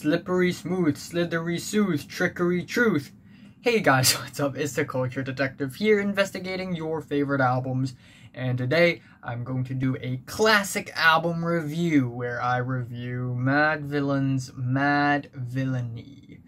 Slippery smooth, slithery soothe, trickery truth. Hey guys, what's up? It's the Culture Detective here, investigating your favorite albums. And today, I'm going to do a classic album review, where I review Madvillain's Madvillainy.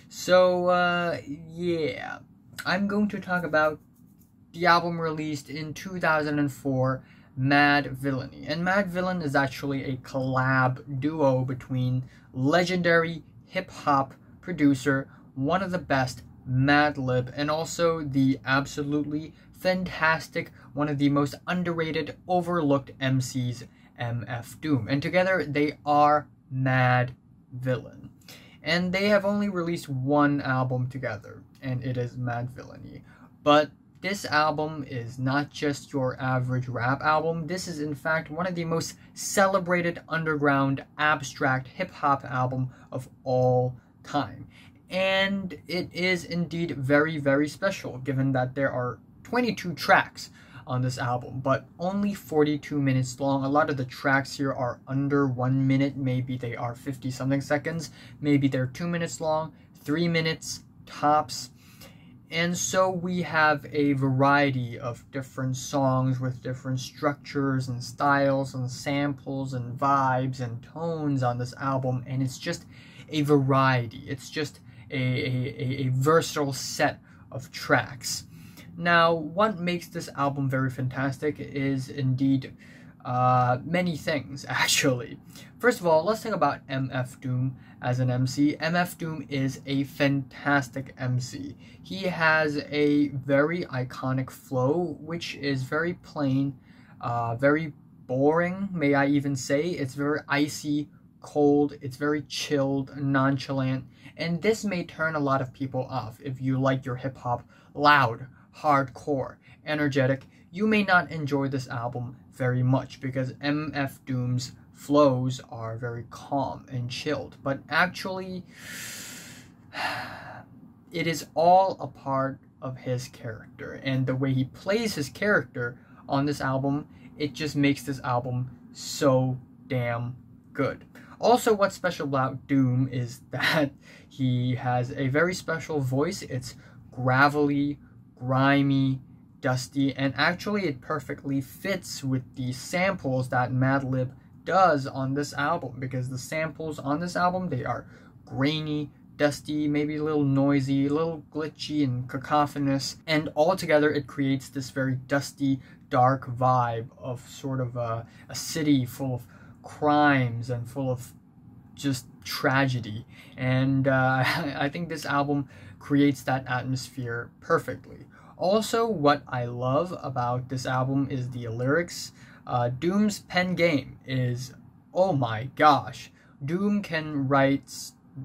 So, yeah. I'm going to talk about the album released in 2004, Madvillainy. And Madvillain is actually a collab duo between legendary hip-hop producer, one of the best, Madlib, and also the absolutely fantastic, one of the most underrated, overlooked MCs, MF Doom. And together they are Madvillain. And they have only released one album together, and it is Madvillainy. But this album is not just your average rap album. This is in fact one of the most celebrated underground abstract hip-hop album of all time. And it is indeed very, very special, given that there are 22 tracks on this album, but only 42 minutes long. A lot of the tracks here are under 1 minute, maybe they are 50-something seconds, maybe they're 2 minutes long, 3 minutes tops. And so we have a variety of different songs with different structures and styles and samples and vibes and tones on this album, and it's just a variety. It's just a versatile set of tracks. Now, what makes this album very fantastic is indeed many things, actually. First of all, let's talk about MF Doom as an MC. MF Doom is a fantastic MC. He has a very iconic flow, which is very plain, very boring, may I even say. It's very icy, cold, it's very chilled, nonchalant, and this may turn a lot of people off. If you like your hip-hop loud, hardcore, energetic, you may not enjoy this album very much because MF Doom's flows are very calm and chilled. But actually, it is all a part of his character, and the way he plays his character on this album, it just makes this album so damn good. Also, what's special about Doom is that he has a very special voice. It's gravelly, grimy, dusty, and actually it perfectly fits with the samples that Madlib does on this album, because the samples on this album, they are grainy, dusty, maybe a little noisy, a little glitchy and cacophonous, and altogether it creates this very dusty, dark vibe of sort of a city full of crimes and full of just tragedy. And I think this album creates that atmosphere perfectly. Also, what I love about this album is the lyrics. Doom's pen game is, oh my gosh, Doom can write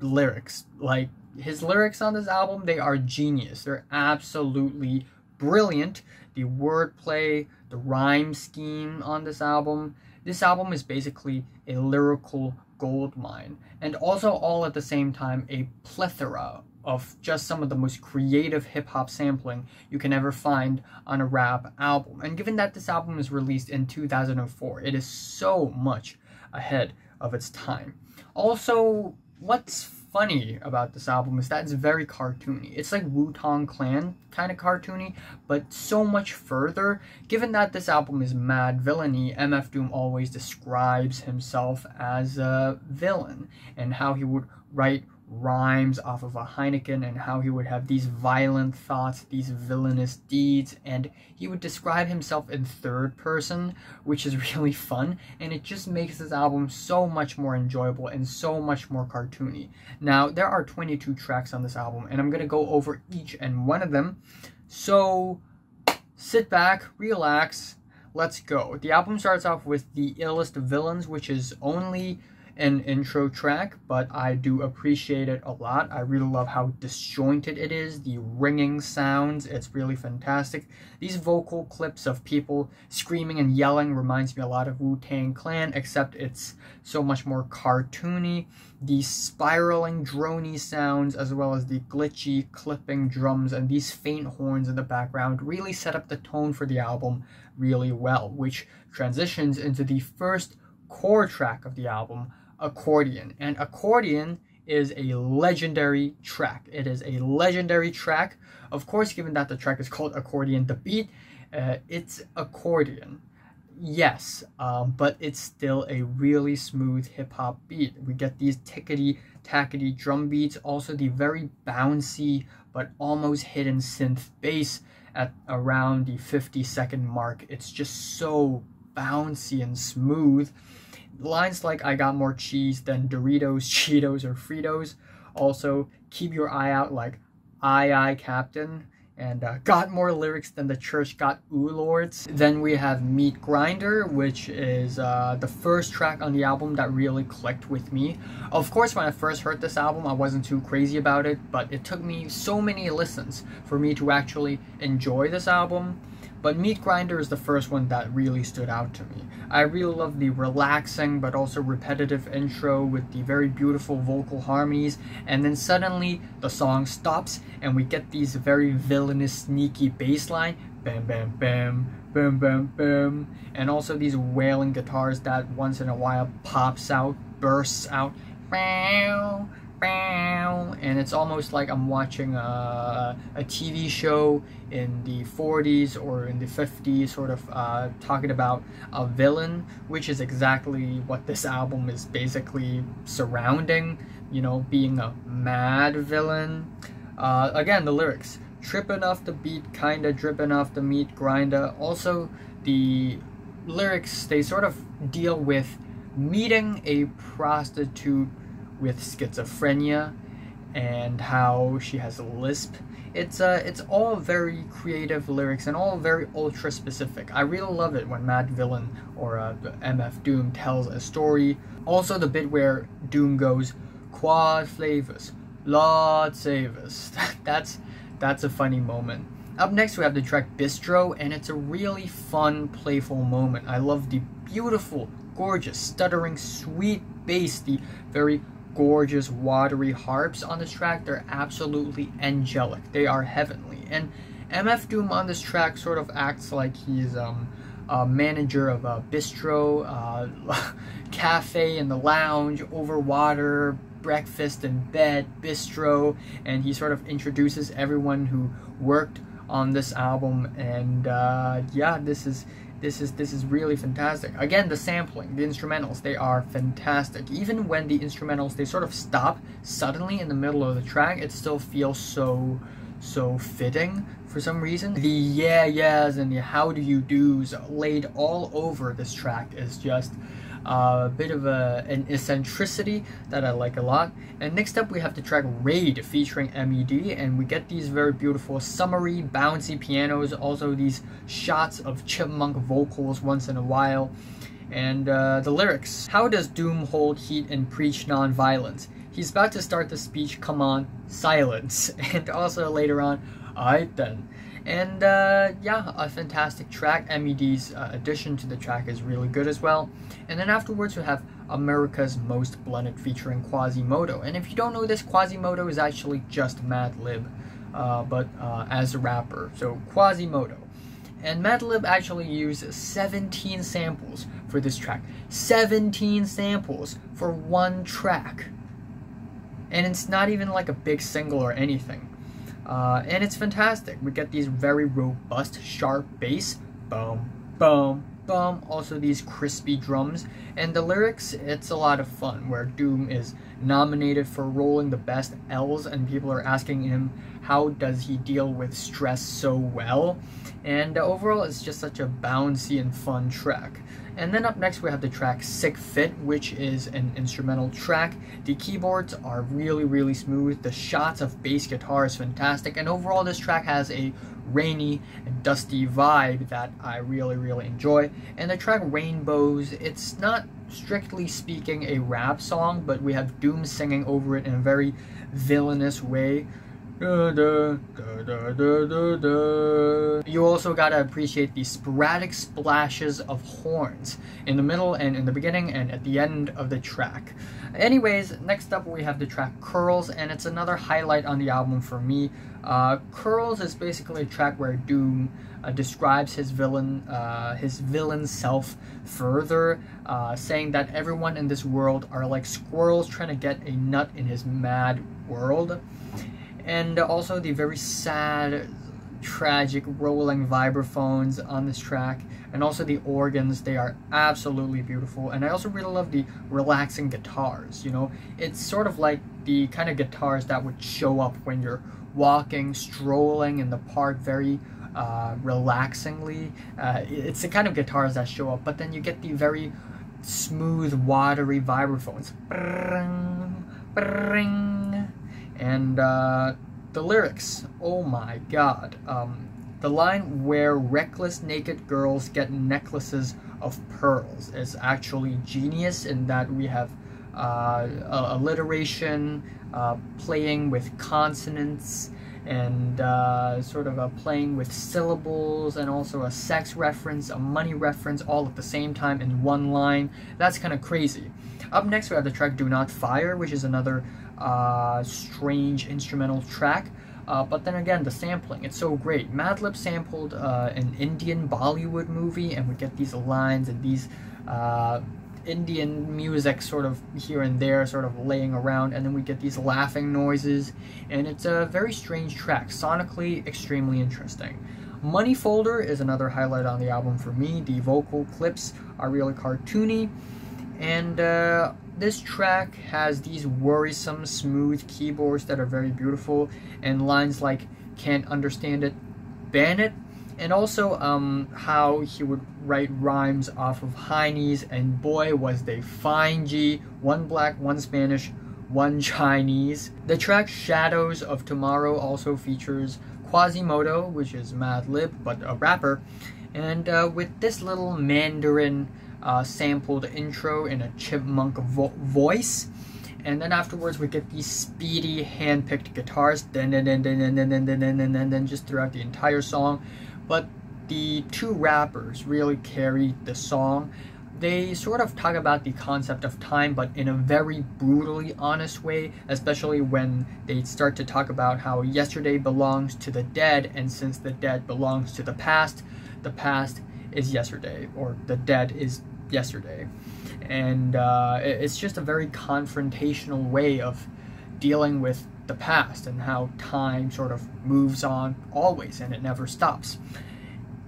lyrics. Like, his lyrics on this album, they are genius. They're absolutely brilliant. The wordplay, the rhyme scheme on this album is basically a lyrical goldmine, and also all at the same time a plethora of just some of the most creative hip-hop sampling you can ever find on a rap album. And given that this album was released in 2004, it is so much ahead of its time. Also, what's funny about this album is that it's very cartoony. It's like Wu-Tang Clan kind of cartoony, but so much further. Given that this album is Madvillainy, MF Doom always describes himself as a villain, and how he would write rhymes off of a Heineken, and how he would have these violent thoughts, these villainous deeds, and he would describe himself in third person, which is really fun, and it just makes this album so much more enjoyable and so much more cartoony. Now, there are 22 tracks on this album, and I'm going to go over each and one of them, so sit back, relax, let's go. The album starts off with the Illest Villains, which is only an intro track, but I do appreciate it a lot. I really love how disjointed it is, the ringing sounds, it's really fantastic. These vocal clips of people screaming and yelling reminds me a lot of Wu-Tang Clan, except it's so much more cartoony. The spiraling drony sounds, as well as the glitchy clipping drums and these faint horns in the background, really set up the tone for the album really well, which transitions into the first core track of the album, Accordion. And Accordion is a legendary track. It is a legendary track. Of course, given that the track is called Accordion, the beat, it's accordion. Yes, but it's still a really smooth hip-hop beat. We get these tickety-tackety drum beats, also the very bouncy but almost hidden synth bass at around the 50-second mark. It's just so bouncy and smooth. Lines like "I got more cheese than Doritos, Cheetos, or Fritos." Also, "Keep your eye out" like "Aye, aye, Captain." And "Got more lyrics than the church got ooh lords." Then we have "Meat Grinder," which is the first track on the album that really clicked with me. Of course, when I first heard this album, I wasn't too crazy about it, but it took me so many listens for me to actually enjoy this album. But "Meat Grinder" is the first one that really stood out to me. I really love the relaxing but also repetitive intro with the very beautiful vocal harmonies, and then suddenly the song stops and we get these very villainous, sneaky bass line, bam bam bam, bam bam bam, and also these wailing guitars that once in a while pops out, bursts out, bow, bow, and it's almost like I'm watching a TV show in the 40s or in the 50s, sort of talking about a villain, which is exactly what this album is basically surrounding, you know, being a mad villain. Again, the lyrics, tripping off the beat, kinda dripping off the meat grinder. Also, the lyrics, they sort of deal with meeting a prostitute with schizophrenia and how she has a lisp. It's all very creative lyrics and all very ultra specific. I really love it when Madvillain or MF Doom tells a story. Also the bit where Doom goes, "Quad flavors, Lord save us." That's a funny moment. Up next we have the track Bistro, and it's a really fun, playful moment. I love the beautiful, gorgeous, stuttering, sweet bass, the very gorgeous watery harps on this track. They're absolutely angelic. They are heavenly. And MF Doom on this track sort of acts like he's a manager of a bistro, cafe in the lounge, over water, breakfast in bed, bistro, and he sort of introduces everyone who worked on this album. And yeah, this is really fantastic. Again, the sampling, the instrumentals, they are fantastic. Even when the instrumentals, they sort of stop suddenly in the middle of the track, it still feels so fitting for some reason. The yeah yeahs and the how do you do's laid all over this track is just a bit of an eccentricity that I like a lot. And next up we have the track Raid featuring MED, and we get these very beautiful summery bouncy pianos, also these shots of chipmunk vocals once in a while. And the lyrics, "How does Doom hold heat and preach non-violence? He's about to start the speech, come on, silence." And also later on, "Aight then." And yeah, a fantastic track. MED's addition to the track is really good as well. And then afterwards we have America's Most Blunted featuring Quasimodo. And if you don't know this, Quasimodo is actually just Madlib, but as a rapper. So Quasimodo. And Madlib actually used 17 samples for this track. 17 samples for one track. And it's not even like a big single or anything. And it's fantastic. We get these very robust, sharp bass, boom, boom, boom. Also these crispy drums. And the lyrics, it's a lot of fun, where Doom is nominated for rolling the best L's, and people are asking him how does he deal with stress so well. And overall, it's just such a bouncy and fun track. And then up next we have the track Sickfit, which is an instrumental track. The keyboards are really smooth. The shots of bass guitar is fantastic. And overall this track has a rainy and dusty vibe that I really enjoy. And the track Rainbows, it's not strictly speaking a rap song, but we have Doom singing over it in a very villainous way. Da, da, da, da, da, da, da. You also gotta appreciate the sporadic splashes of horns in the middle and in the beginning and at the end of the track. Anyways, next up we have the track Curls, and it's another highlight on the album for me. Curls is basically a track where Doom describes his villain self further, saying that everyone in this world are like squirrels trying to get a nut in his mad world. And also the very sad, tragic, rolling vibraphones on this track, and also the organs, they are absolutely beautiful. And I also really love the relaxing guitars, you know? It's sort of like the kind of guitars that would show up when you're walking, strolling in the park very relaxingly. It's the kind of guitars that show up, but then you get the very smooth, watery vibraphones. And the lyrics, oh my god. The line "where reckless naked girls get necklaces of pearls" is actually genius, in that we have alliteration, playing with consonants, and sort of playing with syllables, and also a sex reference, a money reference, all at the same time in one line. That's kind of crazy. Up next we have the track "Do Not Fire," which is another strange instrumental track. But then again, the sampling, it's so great. Madlib sampled an Indian Bollywood movie, and we get these lines and these Indian music sort of here and there, sort of laying around, and then we get these laughing noises, and it's a very strange track, sonically extremely interesting. Money Folder is another highlight on the album for me. The vocal clips are really cartoony, and this track has these worrisome, smooth keyboards that are very beautiful, and lines like "can't understand it, ban it," and also how he would write rhymes off of heinies, and boy was they fine G, one black, one Spanish, one Chinese. The track "Shadows of Tomorrow" also features Quasimodo, which is Madlib, but a rapper, and with this little Mandarin sampled intro in a chipmunk voice, and then afterwards we get these speedy hand-picked guitars then just throughout the entire song. But the two rappers really carry the song. They sort of talk about the concept of time, but in a very brutally honest way, especially when they start to talk about how yesterday belongs to the dead, and since the dead belongs to the past is yesterday, or the dead is yesterday. And it's just a very confrontational way of dealing with the past, and how time sort of moves on always and it never stops.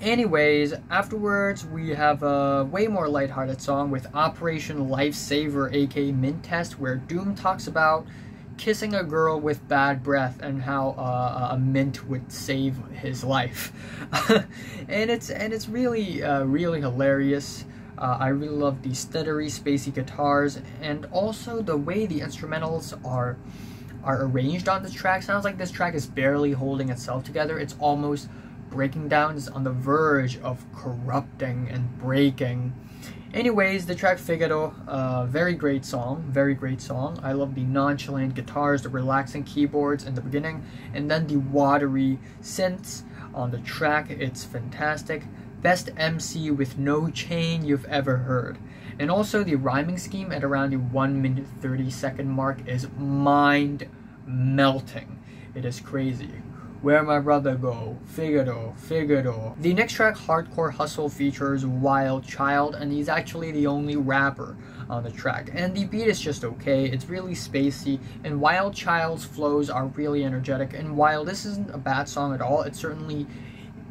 Anyways, afterwards we have a way more lighthearted song with Operation Lifesaver, aka Mint Test, where Doom talks about kissing a girl with bad breath and how a mint would save his life. and it's really really hilarious. I really love the stuttery, spacey guitars, and also the way the instrumentals are arranged on this track. Sounds like this track is barely holding itself together. It's almost breaking down. It's on the verge of corrupting and breaking. Anyways, the track Figaro, very great song, very great song. I love the nonchalant guitars, the relaxing keyboards in the beginning, and then the watery synths on the track. It's fantastic. Best MC with no chain you've ever heard. And also the rhyming scheme at around the 1 minute 30 second mark is mind melting. It is crazy. Where my brother go? Figaro, Figaro. The next track, Hardcore Hustle, features Wild Child, and he's actually the only rapper on the track. And the beat is just okay. It's really spacey, and Wild Child's flows are really energetic. And while this isn't a bad song at all, it certainly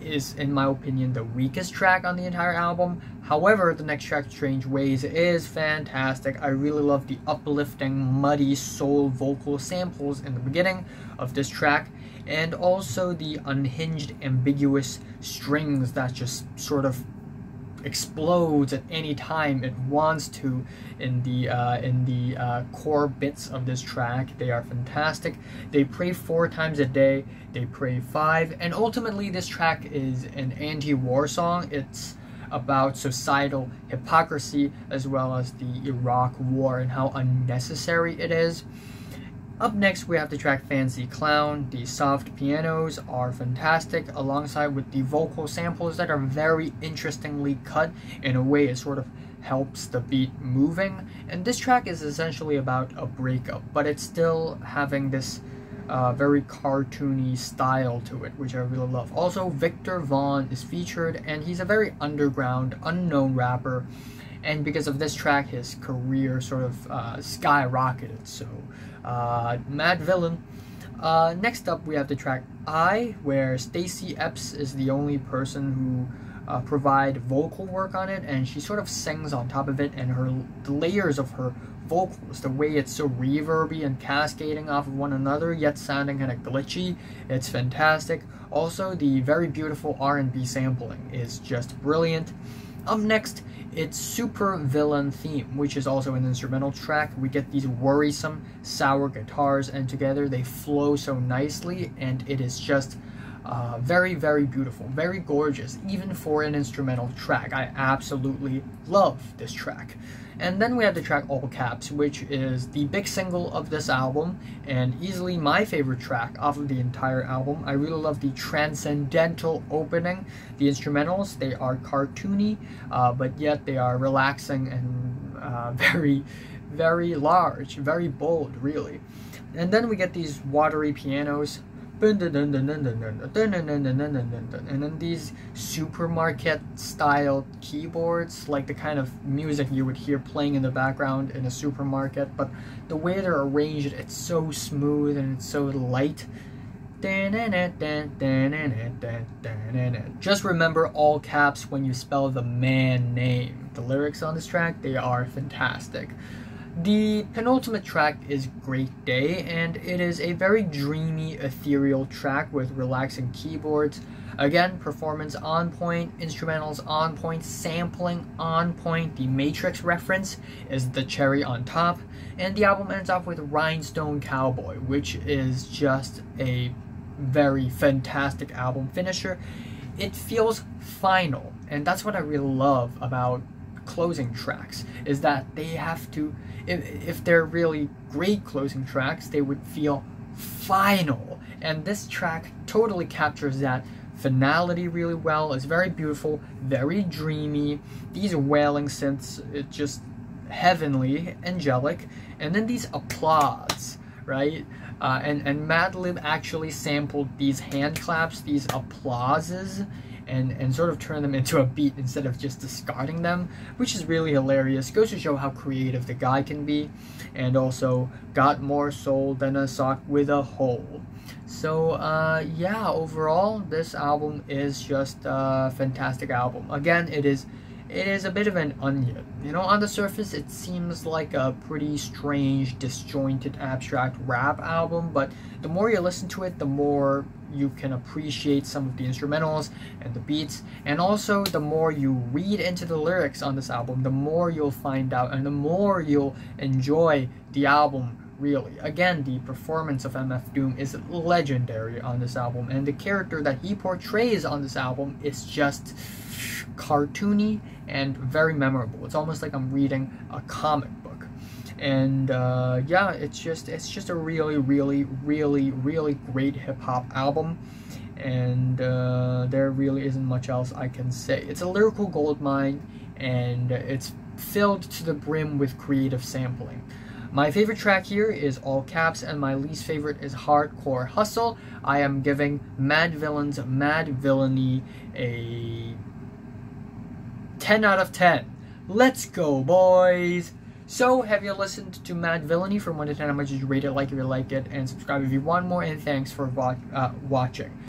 is, in my opinion, the weakest track on the entire album. However, the next track, Strange Ways, is fantastic. I really love the uplifting, muddy soul vocal samples in the beginning of this track, and also the unhinged, ambiguous strings that just sort of explodes at any time it wants to in the core bits of this track. They are fantastic. They pray 4 times a day, they pray 5, and ultimately this track is an anti-war song. It's about societal hypocrisy as well as the Iraq war and how unnecessary it is. Up next, we have the track Fancy Clown. The soft pianos are fantastic, alongside with the vocal samples that are very interestingly cut in a way it sort of helps the beat moving. And this track is essentially about a breakup, but it's still having this very cartoony style to it, which I really love. Also, Victor Vaughn is featured, and he's a very underground, unknown rapper. And because of this track, his career sort of skyrocketed. So, Madvillain. Next up, we have the track I, where Stacey Epps is the only person who provide vocal work on it, and she sort of sings on top of it, and the layers of her vocals, the way it's so reverby and cascading off of one another, yet sounding kind of glitchy, it's fantastic. Also, the very beautiful R&B sampling is just brilliant. Up next, it's Supervillain theme, which is also an instrumental track. We get these worrisome, sour guitars, and together they flow so nicely, and it is just very, very beautiful, very gorgeous, even for an instrumental track. I absolutely love this track. And then we have the track All Caps, which is the big single of this album, and easily my favorite track off of the entire album. I really love the transcendental opening. The instrumentals, they are cartoony, but yet they are relaxing and very, very large, very bold, really. And then we get these watery pianos, and then these supermarket style keyboards, like the kind of music you would hear playing in the background in a supermarket, but the way they're arranged, it's so smooth and it's so light. Just remember all caps when you spell the man name. The lyrics on this track, they are fantastic. The penultimate track is Great Day, and it is a very dreamy, ethereal track with relaxing keyboards. Again, performance on point, instrumentals on point, sampling on point. The Matrix reference is the cherry on top, and the album ends off with Rhinestone Cowboy, which is just a very fantastic album finisher. It feels final, and that's what I really love about closing tracks, is that they have to, if they're really great closing tracks, they would feel final, and this track totally captures that finality really well. It's very beautiful, very dreamy, these wailing synths, it's just heavenly, angelic, and then these applause, right? And Madlib actually sampled these hand claps, these applauses, and sort of turn them into a beat instead of just discarding them, which is really hilarious. Goes to show how creative the guy can be, and also got more soul than a sock with a hole. So yeah, overall this album is just a fantastic album. Again, it is a bit of an onion. You know, on the surface it seems like a pretty strange, disjointed, abstract rap album, but the more you listen to it, the more you can appreciate some of the instrumentals and the beats, and also the more you read into the lyrics on this album, the more you'll find out and the more you'll enjoy the album, really. Again, the performance of MF Doom is legendary on this album, and the character that he portrays on this album is just cartoony and very memorable. It's almost like I'm reading a comic book. And yeah, it's just a really, really, really, really great hip-hop album, and there really isn't much else I can say. It's a lyrical goldmine, and it's filled to the brim with creative sampling. My favorite track here is All Caps, and my least favorite is Hardcore Hustle. I am giving Madvillain's Madvillainy a 10 out of 10. Let's go, boys! So, have you listened to Madvillainy? From 1 to 10, how much did you rate it? Like if you like it, and subscribe if you want more, and thanks for watching.